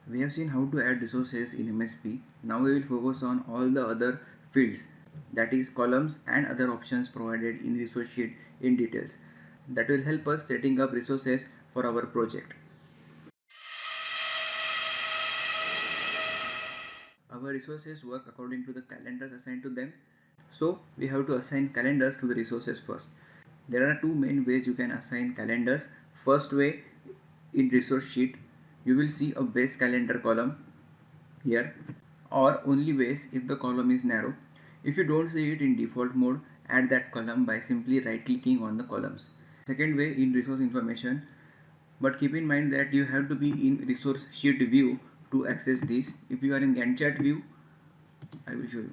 We have seen how to add resources in MSP. Now we will focus on all the other fields, that is columns and other options provided in resource sheet in details. That will help us setting up resources for our project. Our resources work according to the calendars assigned to them. So we have to assign calendars to the resources first. There are two main ways you can assign calendars. First way, in resource sheet, you will see a base calendar column here, or only base if the column is narrow. If you don't see it in default mode, add that column by simply right clicking on the columns. Second way, in resource information, but keep in mind that you have to be in resource sheet view to access this. If you are in Gantt chart view, I will show you.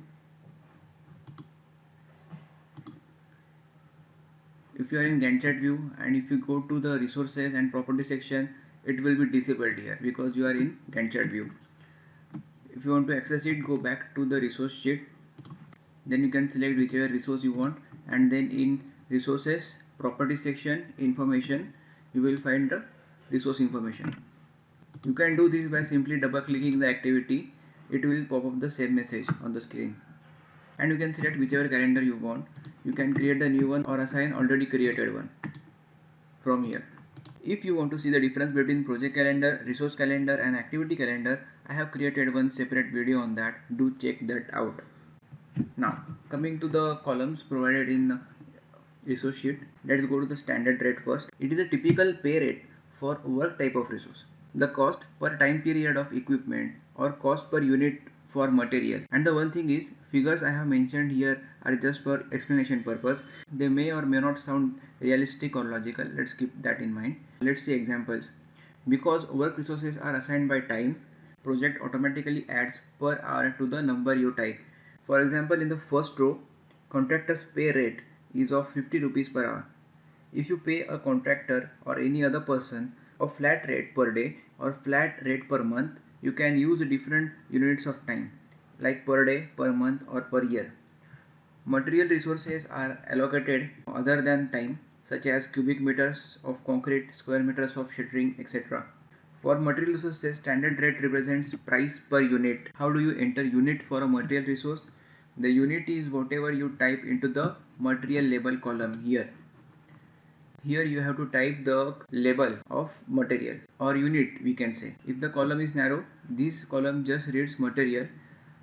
If you are in Gantt chart view and if you go to the resources and property section, it will be disabled here because you are in Gantt chart view. If you want to access it, go back to the resource sheet, then you can select whichever resource you want, and then in resources property section information, you will find the resource information. You can do this by simply double clicking the activity. It will pop up the same message on the screen, and you can select whichever calendar you want. You can create a new one or assign already created one from here. If you want to see the difference between project calendar, resource calendar and activity calendar, I have created one separate video on that. Do check that out. Now coming to the columns provided in resource sheet, let's go to the standard rate first. It is a typical pay rate for work type of resource. The cost per time period of equipment or cost per unit for material. And the one thing is, figures I have mentioned here are just for explanation purpose. They may or may not sound realistic or logical. Let's keep that in mind. Let's see examples. Because work resources are assigned by time, project automatically adds per hour to the number you type. For example, in the first row, contractor's pay rate is of 50 rupees per hour. If you pay a contractor or any other person a flat rate per day or flat rate per month, you can use different units of time like per day, per month or per year. Material resources are allocated other than time, such as cubic meters of concrete, square meters of shuttering, etc. For material resources, standard rate represents price per unit. How do you enter unit for a material resource? The unit is whatever you type into the material label column here. Here you have to type the label of material or unit, we can say. If the column is narrow, this column just reads material.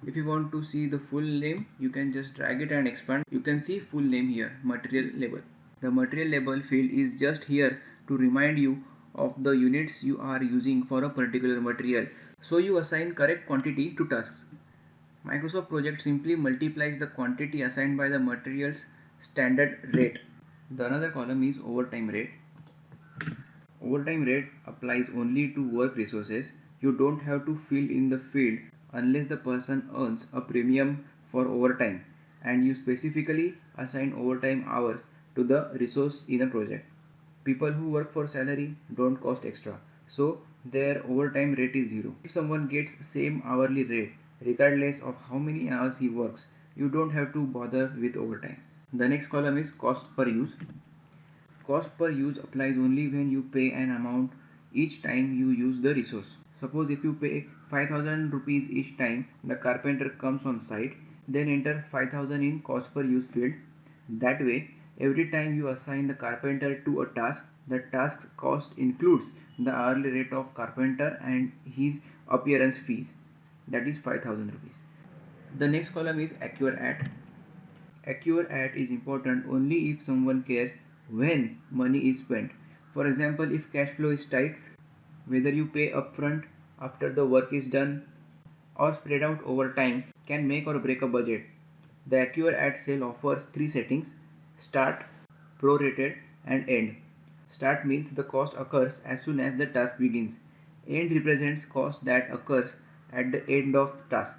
If you want to see the full name, you can just drag it and expand. You can see full name here, material label. The material label field is just here to remind you of the units you are using for a particular material. So you assign correct quantity to tasks. Microsoft Project simply multiplies the quantity assigned by the material's standard rate. The another column is overtime rate. Overtime rate applies only to work resources. You don't have to fill in the field unless the person earns a premium for overtime and you specifically assign overtime hours to the resource in a project. People who work for salary don't cost extra, so their overtime rate is zero. If someone gets same hourly rate regardless of how many hours he works, you don't have to bother with overtime. The next column is cost per use. Cost per use applies only when you pay an amount each time you use the resource. Suppose if you pay 5000 rupees each time the carpenter comes on site, then enter 5000 in cost per use field. That way, every time you assign the carpenter to a task, the task's cost includes the hourly rate of carpenter and his appearance fees, that is 5000 rupees. The next column is accrue at. Accrue at is important only if someone cares when money is spent. For example, if cash flow is tight, whether you pay upfront after the work is done or spread out over time can make or break a budget. The accrue at cell offers three settings: start, prorated, and end. Start means the cost occurs as soon as the task begins. End represents cost that occurs at the end of task.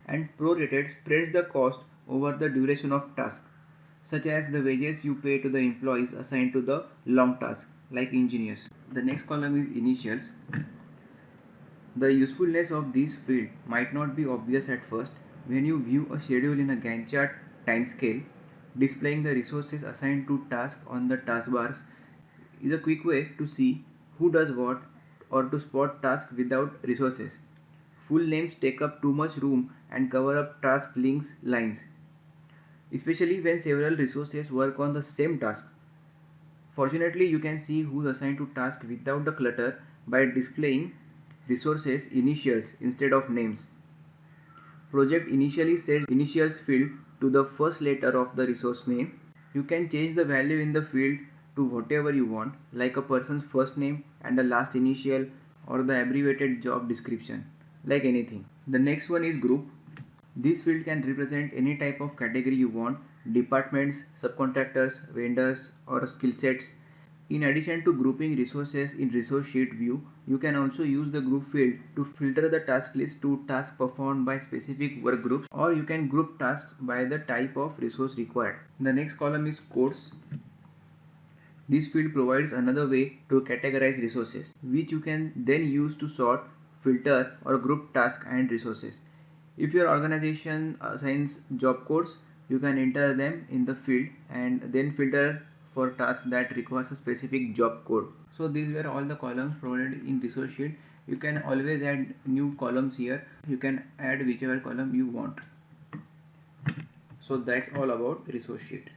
And prorated spreads the cost over the duration of task, such as the wages you pay to the employees assigned to the long task, like engineers. The next column is initials. The usefulness of this field might not be obvious at first. When you view a schedule in a Gantt chart timescale, displaying the resources assigned to tasks on the taskbars is a quick way to see who does what or to spot tasks without resources. Full names take up too much room and cover up task links lines, especially when several resources work on the same task. Fortunately, you can see who's assigned to task without the clutter by displaying resources initials instead of names. Project initially sets initials field to the first letter of the resource name. You can change the value in the field to whatever you want, like a person's first name and the last initial, or the abbreviated job description, like anything. The next one is group. This field can represent any type of category you want: departments, subcontractors, vendors, or skill sets. In addition to grouping resources in resource sheet view, you can also use the group field to filter the task list to tasks performed by specific work groups, or you can group tasks by the type of resource required. The next column is codes. This field provides another way to categorize resources, which you can then use to sort, filter, or group tasks and resources. If your organization assigns job codes, you can enter them in the field and then filter for tasks that requires a specific job code. So these were all the columns provided in resource sheet. You can always add new columns here. You can add whichever column you want. So that's all about resource sheet.